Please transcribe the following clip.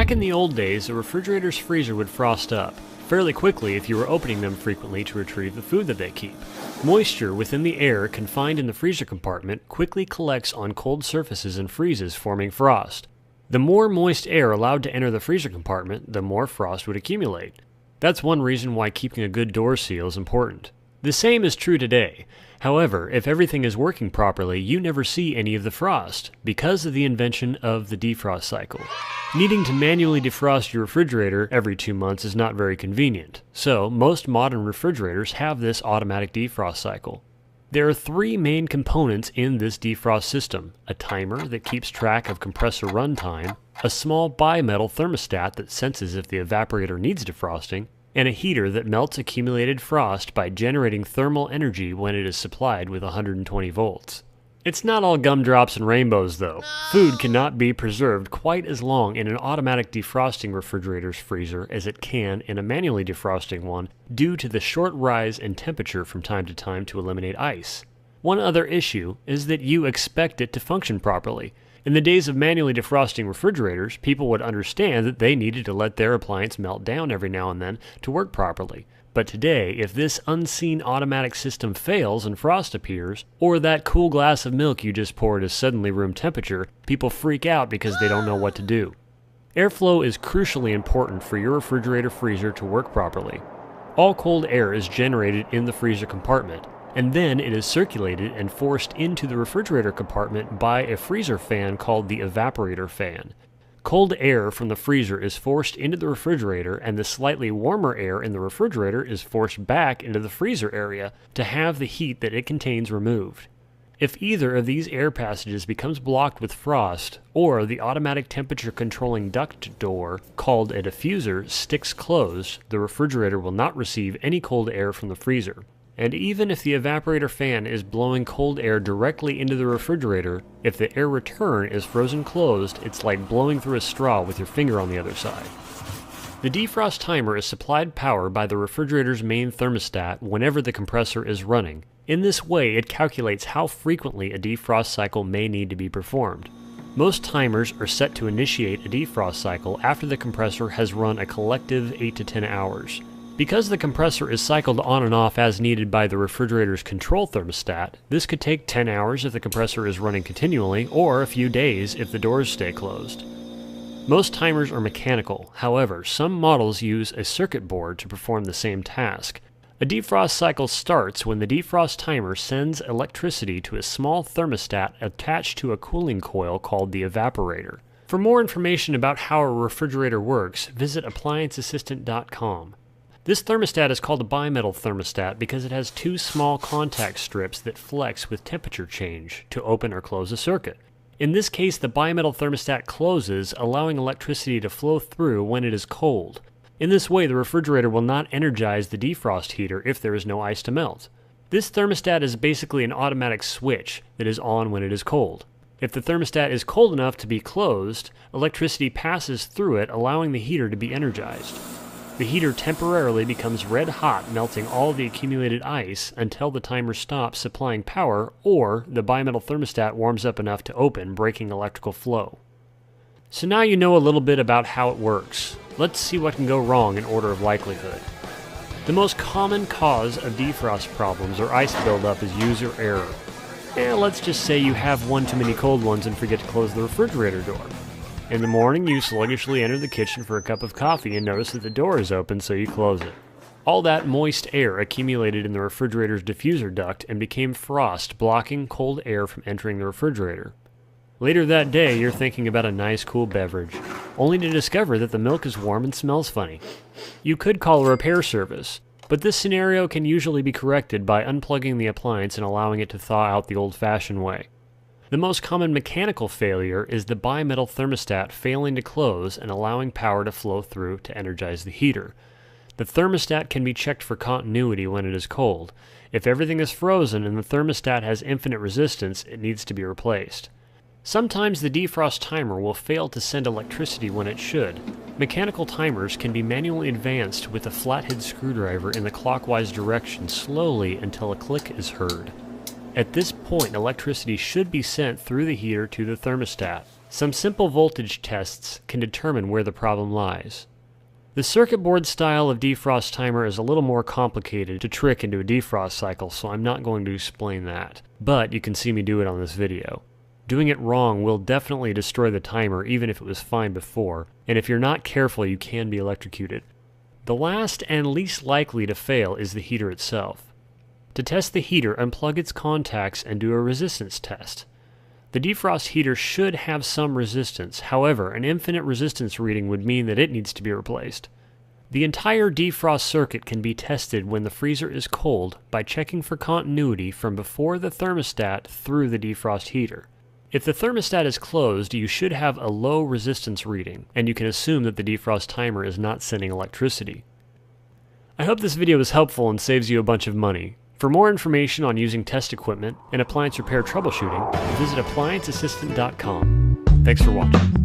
Back in the old days, a refrigerator's freezer would frost up fairly quickly if you were opening them frequently to retrieve the food that they keep. Moisture within the air confined in the freezer compartment quickly collects on cold surfaces and freezes, forming frost. The more moist air allowed to enter the freezer compartment, the more frost would accumulate. That's one reason why keeping a good door seal is important. The same is true today. However, if everything is working properly, you never see any of the frost, because of the invention of the defrost cycle. Needing to manually defrost your refrigerator every 2 months is not very convenient, so most modern refrigerators have this automatic defrost cycle. There are 3 main components in this defrost system: a timer that keeps track of compressor runtime, a small bimetal thermostat that senses if the evaporator needs defrosting, and a heater that melts accumulated frost by generating thermal energy when it is supplied with 120 volts. It's not all gumdrops and rainbows though. Food cannot be preserved quite as long in an automatic defrosting refrigerator's freezer as it can in a manually defrosting one due to the short rise in temperature from time to time to eliminate ice. One other issue is that you expect it to function properly. In the days of manually defrosting refrigerators, people would understand that they needed to let their appliance melt down every now and then to work properly. But today, if this unseen automatic system fails and frost appears, or that cool glass of milk you just poured is suddenly room temperature, people freak out because they don't know what to do. Airflow is crucially important for your refrigerator freezer to work properly. All cold air is generated in the freezer compartment, and then it is circulated and forced into the refrigerator compartment by a freezer fan called the evaporator fan. Cold air from the freezer is forced into the refrigerator, and the slightly warmer air in the refrigerator is forced back into the freezer area to have the heat that it contains removed. If either of these air passages becomes blocked with frost, or the automatic temperature controlling duct door, called a diffuser, sticks closed, the refrigerator will not receive any cold air from the freezer. And even if the evaporator fan is blowing cold air directly into the refrigerator, if the air return is frozen closed, it's like blowing through a straw with your finger on the other side. The defrost timer is supplied power by the refrigerator's main thermostat whenever the compressor is running. In this way, it calculates how frequently a defrost cycle may need to be performed. Most timers are set to initiate a defrost cycle after the compressor has run a collective 8 to 10 hours. Because the compressor is cycled on and off as needed by the refrigerator's control thermostat, this could take 10 hours if the compressor is running continually, or a few days if the doors stay closed. Most timers are mechanical. However, some models use a circuit board to perform the same task. A defrost cycle starts when the defrost timer sends electricity to a small thermostat attached to a cooling coil called the evaporator. For more information about how a refrigerator works, visit applianceassistant.com. This thermostat is called a bimetal thermostat because it has 2 small contact strips that flex with temperature change to open or close a circuit. In this case, the bimetal thermostat closes, allowing electricity to flow through when it is cold. In this way, the refrigerator will not energize the defrost heater if there is no ice to melt. This thermostat is basically an automatic switch that is on when it is cold. If the thermostat is cold enough to be closed, electricity passes through it, allowing the heater to be energized. The heater temporarily becomes red hot, melting all the accumulated ice until the timer stops supplying power, or the bimetal thermostat warms up enough to open, breaking electrical flow. So now you know a little bit about how it works. Let's see what can go wrong in order of likelihood. The most common cause of defrost problems or ice buildup is user error. Let's just say you have one too many cold ones and forget to close the refrigerator door. In the morning, you sluggishly enter the kitchen for a cup of coffee and notice that the door is open, so you close it. All that moist air accumulated in the refrigerator's diffuser duct and became frost, blocking cold air from entering the refrigerator. Later that day, you're thinking about a nice cool beverage, only to discover that the milk is warm and smells funny. You could call a repair service, but this scenario can usually be corrected by unplugging the appliance and allowing it to thaw out the old-fashioned way. The most common mechanical failure is the bimetal thermostat failing to close and allowing power to flow through to energize the heater. The thermostat can be checked for continuity when it is cold. If everything is frozen and the thermostat has infinite resistance, it needs to be replaced. Sometimes the defrost timer will fail to send electricity when it should. Mechanical timers can be manually advanced with a flathead screwdriver in the clockwise direction slowly until a click is heard. At this point, electricity should be sent through the heater to the thermostat. Some simple voltage tests can determine where the problem lies. The circuit board style of defrost timer is a little more complicated to trick into a defrost cycle, so I'm not going to explain that. But you can see me do it on this video. Doing it wrong will definitely destroy the timer even if it was fine before, and if you're not careful you can be electrocuted. The last and least likely to fail is the heater itself. To test the heater, unplug its contacts and do a resistance test. The defrost heater should have some resistance, however, an infinite resistance reading would mean that it needs to be replaced. The entire defrost circuit can be tested when the freezer is cold by checking for continuity from before the thermostat through the defrost heater. If the thermostat is closed, you should have a low resistance reading, and you can assume that the defrost timer is not sending electricity. I hope this video was helpful and saves you a bunch of money. For more information on using test equipment and appliance repair troubleshooting, visit applianceassistant.com. Thanks for watching.